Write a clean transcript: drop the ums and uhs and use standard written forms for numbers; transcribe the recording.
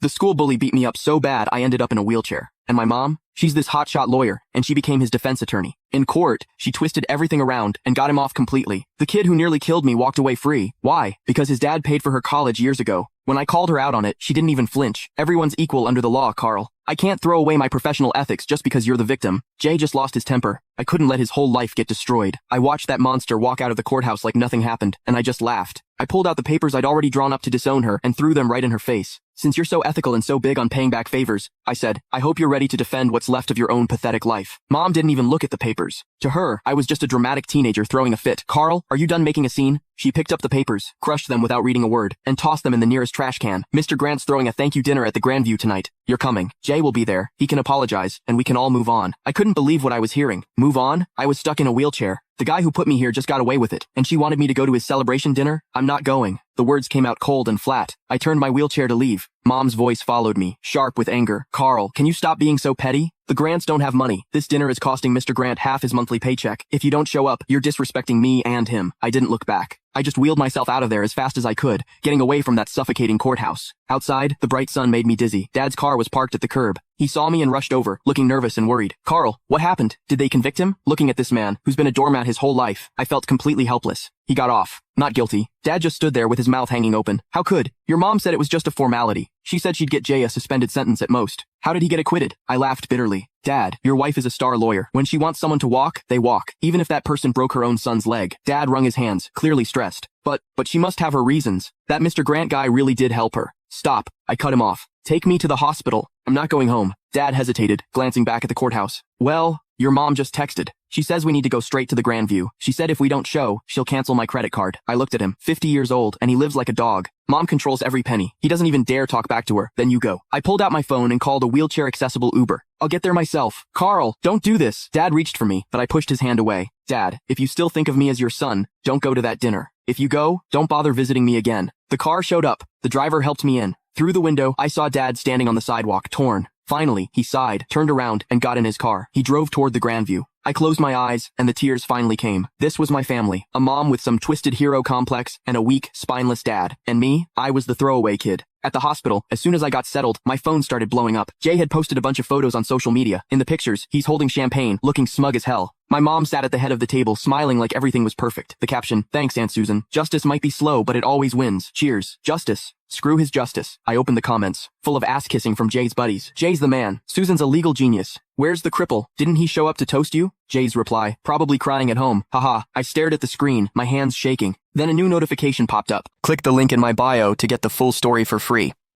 The school bully beat me up so bad I ended up in a wheelchair. And my mom? She's this hotshot lawyer, and she became his defense attorney. In court, she twisted everything around and got him off completely. The kid who nearly killed me walked away free. Why? Because his dad paid for her college years ago. When I called her out on it, she didn't even flinch. Everyone's equal under the law, Carl. I can't throw away my professional ethics just because you're the victim. Jay just lost his temper. I couldn't let his whole life get destroyed. I watched that monster walk out of the courthouse like nothing happened, and I just laughed. I pulled out the papers I'd already drawn up to disown her and threw them right in her face. Since you're so ethical and so big on paying back favors, I said, I hope you're ready to defend what's left of your own pathetic life. Mom didn't even look at the papers. To her, I was just a dramatic teenager throwing a fit. Carl, are you done making a scene? She picked up the papers, crushed them without reading a word, and tossed them in the nearest trash can. Mr. Grant's throwing a thank you dinner at the Grandview tonight. You're coming. Jay will be there. He can apologize, and we can all move on. I couldn't believe what I was hearing. Move on? I was stuck in a wheelchair. The guy who put me here just got away with it, and she wanted me to go to his celebration dinner? I'm not going. The words came out cold and flat. I turned my wheelchair to leave. Mom's voice followed me, sharp with anger. Carl, can you stop being so petty? The Grants don't have money. This dinner is costing Mr. Grant half his monthly paycheck. If you don't show up, you're disrespecting me and him. I didn't look back. I just wheeled myself out of there as fast as I could, getting away from that suffocating courthouse. Outside, the bright sun made me dizzy. Dad's car was parked at the curb. He saw me and rushed over, looking nervous and worried. Carl, what happened? Did they convict him? Looking at this man, who's been a doormat his whole life, I felt completely helpless. He got off. Not guilty. Dad just stood there with his mouth hanging open. How could? Your mom said it was just a formality. She said she'd get Jay a suspended sentence at most. How did he get acquitted? I laughed bitterly. Dad, your wife is a star lawyer. When she wants someone to walk, they walk, even if that person broke her own son's leg. Dad wrung his hands, clearly stressed. But she must have her reasons. That Mr. Grant guy really did help her. Stop. I cut him off. Take me to the hospital. I'm not going home. Dad hesitated, glancing back at the courthouse. Well, your mom just texted. She says we need to go straight to the Grandview. She said if we don't show, she'll cancel my credit card. I looked at him, 50 years old, and he lives like a dog. Mom controls every penny. He doesn't even dare talk back to her. Then you go. I pulled out my phone and called a wheelchair-accessible Uber. I'll get there myself. Carl, don't do this. Dad reached for me, but I pushed his hand away. Dad, if you still think of me as your son, don't go to that dinner. If you go, don't bother visiting me again. The car showed up. The driver helped me in. Through the window, I saw Dad standing on the sidewalk, torn. Finally, he sighed, turned around, and got in his car. He drove toward the Grandview. I closed my eyes, and the tears finally came. This was my family. A mom with some twisted hero complex, and a weak, spineless dad. And me, I was the throwaway kid. At the hospital, as soon as I got settled, my phone started blowing up. Jay had posted a bunch of photos on social media. In the pictures, he's holding champagne, looking smug as hell. My mom sat at the head of the table, smiling like everything was perfect. The caption, thanks, Aunt Susan. Justice might be slow, but it always wins. Cheers. Justice. Screw his justice. I opened the comments, full of ass-kissing from Jay's buddies. Jay's the man. Susan's a legal genius. Where's the cripple? Didn't he show up to toast you? Jay's reply, probably crying at home. Haha. I stared at the screen, my hands shaking. Then a new notification popped up. Click the link in my bio to get the full story for free.